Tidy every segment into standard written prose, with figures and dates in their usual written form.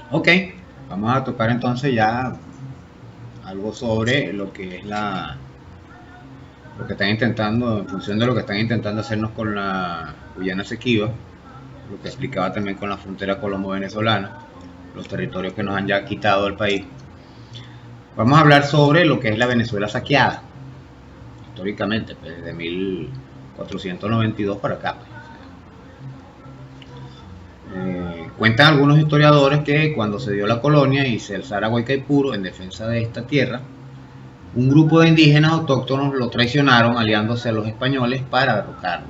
Ok, vamos a tocar entonces ya algo sobre lo que es lo que están intentando, en función de lo que están intentando hacernos con la Guyana Esequiba, lo que explicaba también con la frontera colombo-venezolana, los territorios que nos han ya quitado del país. Vamos a hablar sobre lo que es la Venezuela saqueada, históricamente, pues, desde 1492 para acá. Pues. Cuentan algunos historiadores que cuando se dio la colonia y se alzara Guaycaipuro en defensa de esta tierra, un grupo de indígenas autóctonos lo traicionaron aliándose a los españoles para derrocarlo.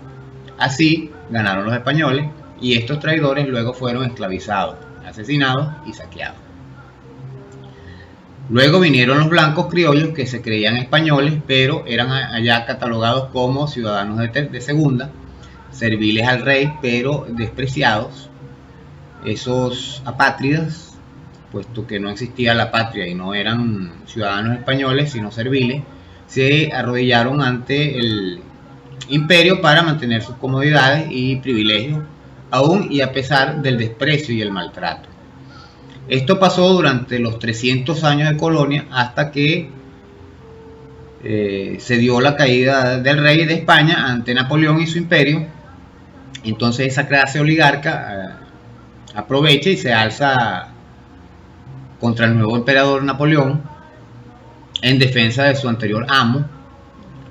Así ganaron los españoles y estos traidores luego fueron esclavizados, asesinados y saqueados. Luego vinieron los blancos criollos que se creían españoles, pero eran allá catalogados como ciudadanos de segunda, serviles al rey, pero despreciados. Esos apátridas, puesto que no existía la patria y no eran ciudadanos españoles, sino serviles, se arrodillaron ante el imperio para mantener sus comodidades y privilegios, aún y a pesar del desprecio y el maltrato. Esto pasó durante los 300 años de colonia hasta que se dio la caída del rey de España ante Napoleón y su imperio. Entonces esa clase oligarca aprovecha y se alza contra el nuevo emperador Napoleón en defensa de su anterior amo,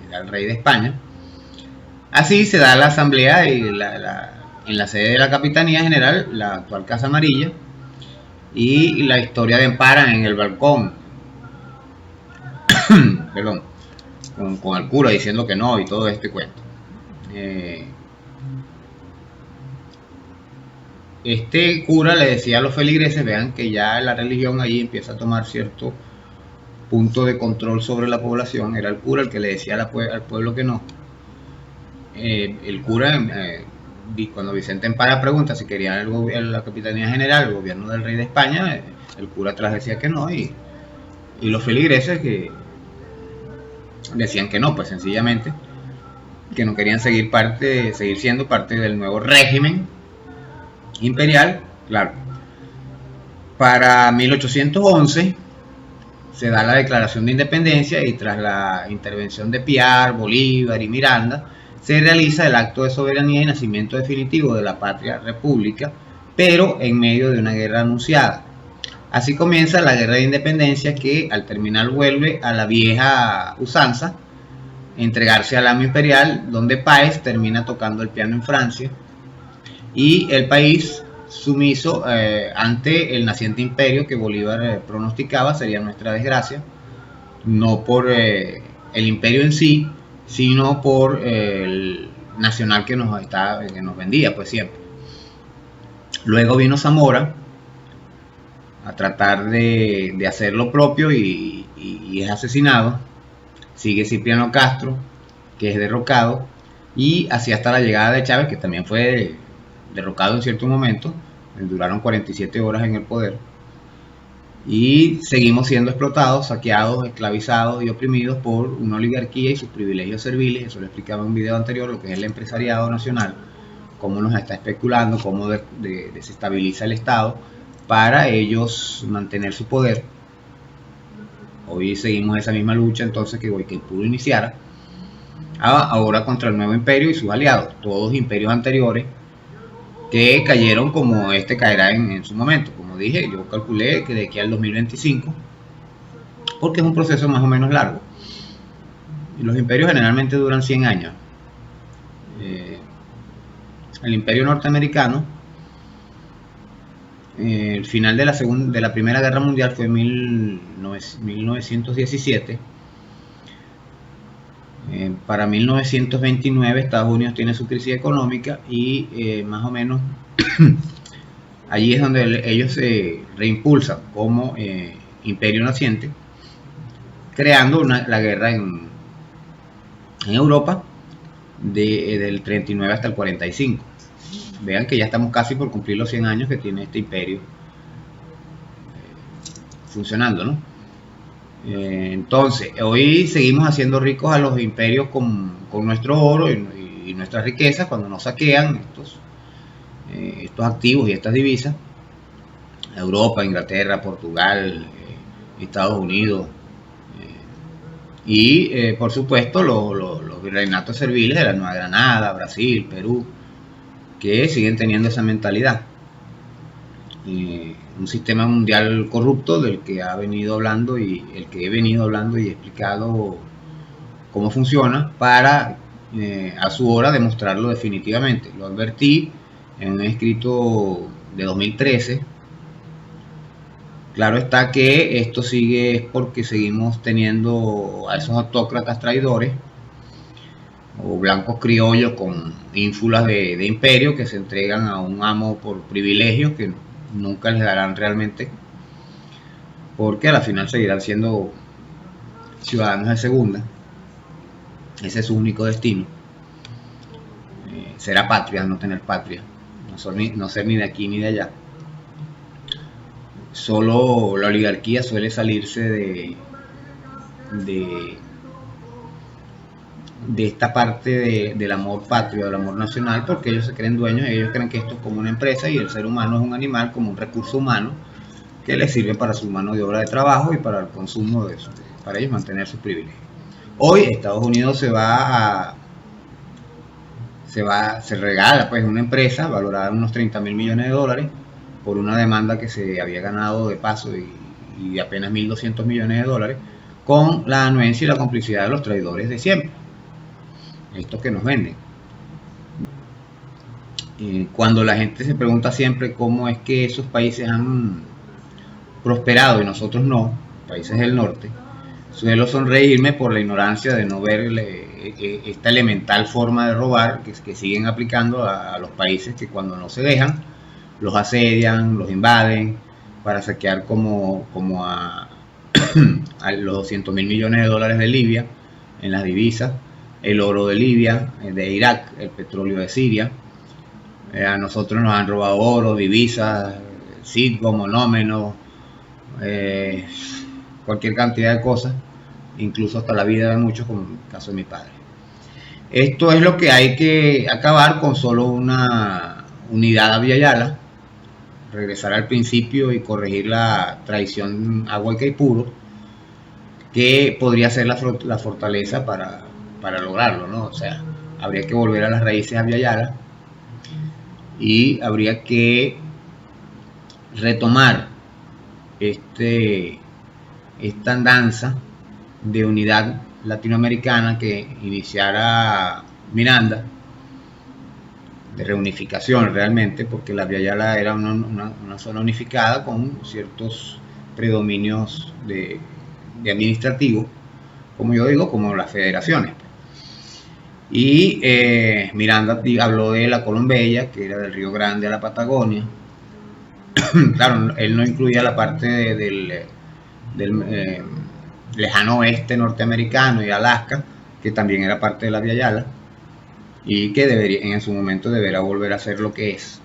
que era el rey de España. Así se da la asamblea en la sede de la Capitanía General, la actual Casa Amarilla, y la historia de Empara en el balcón, perdón, con el cura diciendo que no y todo este cuento. Este cura le decía a los feligreses, vean que ya la religión allí empieza a tomar cierto punto de control sobre la población. Era el cura el que le decía al pueblo que no. El cura, cuando Vicente Empara pregunta si quería la Capitanía General, el gobierno del rey de España, el cura atrás decía que no, y los feligreses que decían que no, pues sencillamente que no querían seguir siendo parte del nuevo régimen imperial. Claro, para 1811 se da la declaración de independencia y tras la intervención de Piar, Bolívar y Miranda se realiza el acto de soberanía y nacimiento definitivo de la patria república, pero en medio de una guerra anunciada. Así comienza la guerra de independencia que al terminar vuelve a la vieja usanza, entregarse al amo imperial, donde Páez termina tocando el piano en Francia y el país sumiso ante el naciente imperio que Bolívar pronosticaba sería nuestra desgracia, no por el imperio en sí, sino por el nacional que nos vendía pues siempre. Luego vino Zamora a tratar de hacer lo propio y es asesinado. Sigue Cipriano Castro, que es derrocado, y así hasta la llegada de Chávez, que también fue derrocado en cierto momento. Duraron 47 horas en el poder. Y seguimos siendo explotados, saqueados, esclavizados y oprimidos por una oligarquía y sus privilegios serviles. Eso lo explicaba en un video anterior, lo que es el empresariado nacional, cómo nos está especulando, cómo desestabiliza el Estado para ellos mantener su poder. Hoy seguimos esa misma lucha entonces que pudo iniciar ahora contra el nuevo imperio y sus aliados, todos imperios anteriores que cayeron como este caerá en su momento. Como dije, yo calculé que de aquí al 2025, porque es un proceso más o menos largo. Y los imperios generalmente duran 100 años. El imperio norteamericano, el final de la Primera Guerra Mundial fue en 1917. Para 1929 Estados Unidos tiene su crisis económica y más o menos allí es donde ellos se reimpulsan como imperio naciente, creando la guerra en Europa del 39 hasta el 45. Vean que ya estamos casi por cumplir los 100 años que tiene este imperio funcionando, ¿no? Entonces, hoy seguimos haciendo ricos a los imperios con nuestro oro y nuestras riquezas cuando nos saquean estos activos y estas divisas. Europa, Inglaterra, Portugal, Estados Unidos, y por supuesto los virreinatos serviles de la Nueva Granada, Brasil, Perú, que siguen teniendo esa mentalidad. Un sistema mundial corrupto del que ha venido hablando y el que he venido hablando y he explicado cómo funciona para a su hora demostrarlo definitivamente. Lo advertí en un escrito de 2013. Claro está que esto sigue porque seguimos teniendo a esos autócratas traidores o blancos criollos con ínfulas de imperio que se entregan a un amo por privilegios que nunca les darán realmente, porque a la final seguirán siendo ciudadanos de segunda. Ese es su único destino. Ser apátrida, no tener patria, no ser ni de aquí ni de allá. Solo la oligarquía suele salirse de esta parte del amor patrio, del amor nacional, porque ellos se creen dueños, ellos creen que esto es como una empresa y el ser humano es un animal, como un recurso humano que les sirve para su mano de obra de trabajo y para el consumo de eso, para ellos mantener sus privilegios. Hoy Estados Unidos se regala pues una empresa valorada en unos 30.000 millones de dólares por una demanda que se había ganado de paso y de apenas 1.200 millones de dólares, con la anuencia y la complicidad de los traidores de siempre, estos que nos venden. Cuando la gente se pregunta siempre cómo es que esos países han prosperado y nosotros no, países del norte, suelo sonreírme por la ignorancia de no ver esta elemental forma de robar que siguen aplicando a los países que cuando no se dejan, los asedian, los invaden, para saquear como a los 200.000 millones de dólares de Libia en las divisas, el oro de Libia, de Irak, el petróleo de Siria. A nosotros nos han robado oro, divisas, sitio, monómenos, cualquier cantidad de cosas, incluso hasta la vida de muchos, como en el caso de mi padre. Esto es lo que hay que acabar con solo una unidad Abya-Yala, regresar al principio y corregir la traición a hueca y puro, que podría ser la fortaleza para lograrlo, ¿no? O sea, habría que volver a las raíces Abya-Yala y habría que retomar esta andanza de unidad latinoamericana que iniciara Miranda, de reunificación realmente, porque la Abya-Yala era una zona unificada con ciertos predominios de administrativo, como yo digo, como las federaciones. Y Miranda habló de la Colombella, que era del Río Grande a la Patagonia. Claro, él no incluía la parte del lejano oeste norteamericano y Alaska, que también era parte de la Abya-Yala y que debería, en su momento deberá volver a ser lo que es.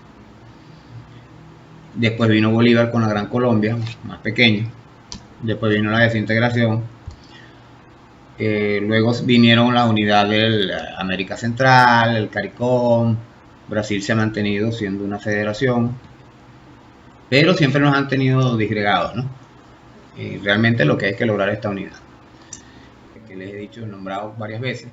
Después vino Bolívar con la Gran Colombia, más pequeño. Después vino la desintegración. Luego vinieron las unidades de América Central, el CARICOM. Brasil se ha mantenido siendo una federación, pero siempre nos han tenido disgregados, ¿no? Realmente lo que hay que lograr esta unidad, que les he dicho, nombrado varias veces,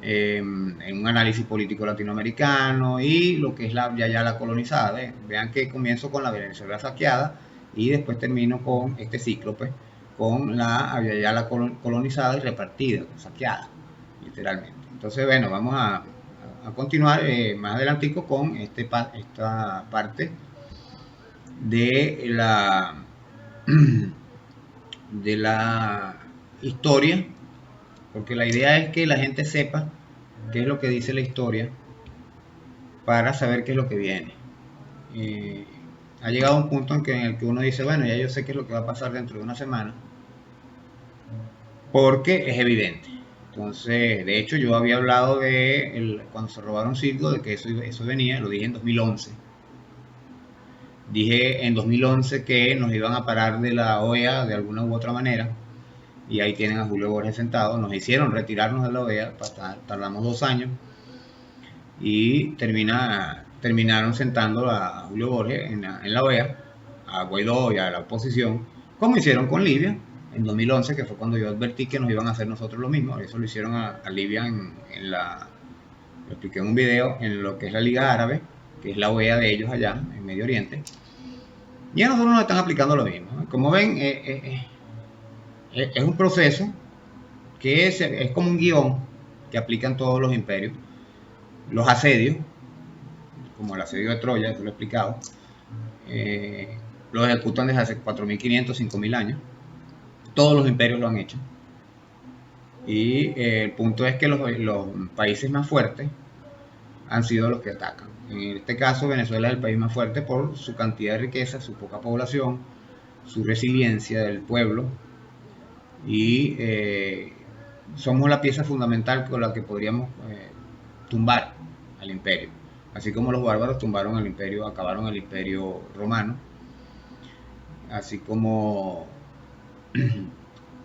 en un análisis político latinoamericano y lo que es la Abya-Yala colonizada. Vean que comienzo con la Venezuela saqueada y después termino con este ciclo, pues, con la Abya-Yala colonizada y repartida, saqueada, literalmente. Entonces, bueno, vamos a continuar más adelantico con esta parte de la historia, porque la idea es que la gente sepa qué es lo que dice la historia para saber qué es lo que viene. Ha llegado un punto en el que uno dice, bueno, ya yo sé qué es lo que va a pasar dentro de una semana, porque es evidente. Entonces, de hecho, yo había hablado de cuando se robaron Citgo, de que eso venía, lo dije en 2011. Dije en 2011 que nos iban a parar de la OEA de alguna u otra manera, y ahí tienen a Julio Borges sentado. Nos hicieron retirarnos de la OEA, tardamos 2 años y terminaron sentando a Julio Borges en la OEA a Guaidó y a la oposición, como hicieron con Libia en 2011, que fue cuando yo advertí que nos iban a hacer nosotros lo mismo. Eso lo hicieron a Libia lo expliqué en un video, en lo que es la Liga Árabe, que es la OEA de ellos allá en Medio Oriente. Y a nosotros nos están aplicando lo mismo. Como ven, es un proceso que es como un guión que aplican todos los imperios. Los asedios, como el asedio de Troya, eso lo he explicado, los ejecutan desde hace 4.500, 5.000 años. Todos los imperios lo han hecho. Y el punto es que los países más fuertes han sido los que atacan. En este caso, Venezuela es el país más fuerte por su cantidad de riqueza, su poca población, su resiliencia del pueblo, y somos la pieza fundamental con la que podríamos tumbar al imperio. Así como los bárbaros tumbaron el imperio, acabaron el imperio romano, así como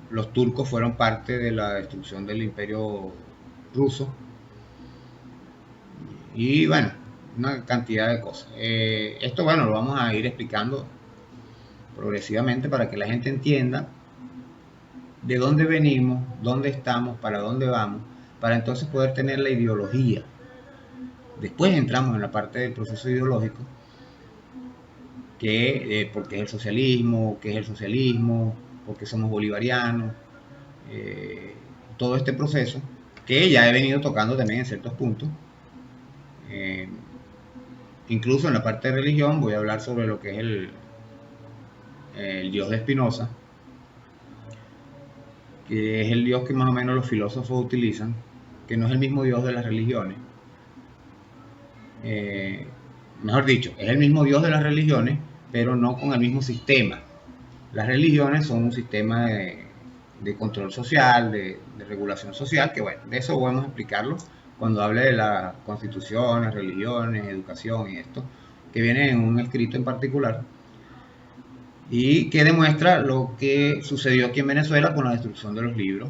los turcos fueron parte de la destrucción del imperio ruso. Y bueno, una cantidad de cosas. Esto, bueno, lo vamos a ir explicando progresivamente para que la gente entienda de dónde venimos, dónde estamos, para dónde vamos, para entonces poder tener la ideología. Después entramos en la parte del proceso ideológico, que porque es el socialismo, qué es el socialismo, porque somos bolivarianos, todo este proceso, que ya he venido tocando también en ciertos puntos. Incluso en la parte de religión voy a hablar sobre lo que es el Dios de Spinoza, que es el Dios que más o menos los filósofos utilizan, que no es el mismo Dios de las religiones. Mejor dicho, es el mismo Dios de las religiones, pero no con el mismo sistema. Las religiones son un sistema de control social, de regulación social, que bueno, de eso vamos a explicarlo cuando hable de las constituciones, religiones, educación y esto, que viene en un escrito en particular, y que demuestra lo que sucedió aquí en Venezuela con la destrucción de los libros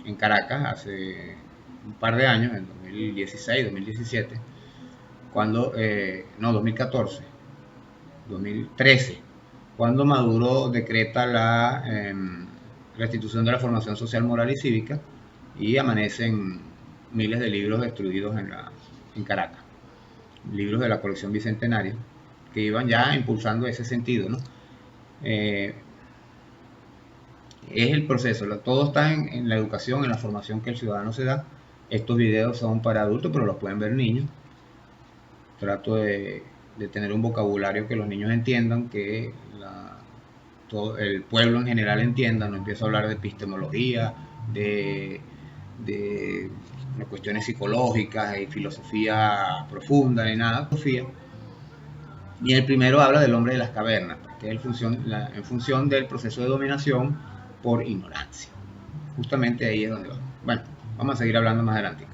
en Caracas hace un par de años, en 2016, 2017, cuando, no, 2014, 2013, cuando Maduro decreta la restitución de la formación social, moral y cívica, y amanecen miles de libros destruidos en Caracas, libros de la colección bicentenaria, que iban ya impulsando ese sentido, ¿no? Es el proceso, todo está en la educación, en la formación que el ciudadano se da. Estos videos son para adultos, pero los pueden ver niños. Trato de tener un vocabulario que los niños entiendan, que todo el pueblo en general entienda. No empiezo a hablar de epistemología, de cuestiones psicológicas y filosofía profunda, ni nada, filosofía. Y el primero habla del hombre de las cavernas, que es en función del proceso de dominación por ignorancia. Justamente ahí es donde vamos. Bueno, vamos a seguir hablando más adelante.